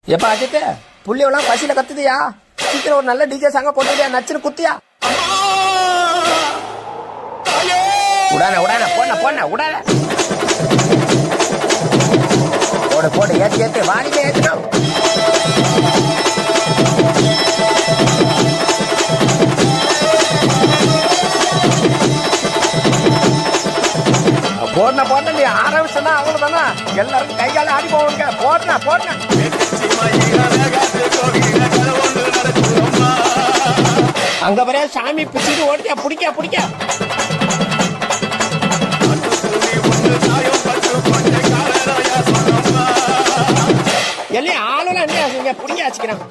எப்ப அஜித் புள்ளியெல்லாம் பசியில கத்துதியா? சீக்கிரம் ஒரு நல்ல டிஜே சாங்க போட்டுதியா, நச்சுன்னு குத்தியா? உடான உடான போன போன உடான போடு போடு ஏத்து ஏத்து வாடிக்க ஏத்துடும். போடன போடன நீ ஆரம்பிச்சா அவ்வளவுதானா? எல்லாரும் கைகால ஆடி போவாங்க. போடனா போடனா அங்க வர சாமி பிடிச்சிட்டு ஓடிக்கா பிடிக்க பிடிக்க எல்லாம் ஆளுலாம் என்ன பிடிக்க வச்சுக்கிறேன்.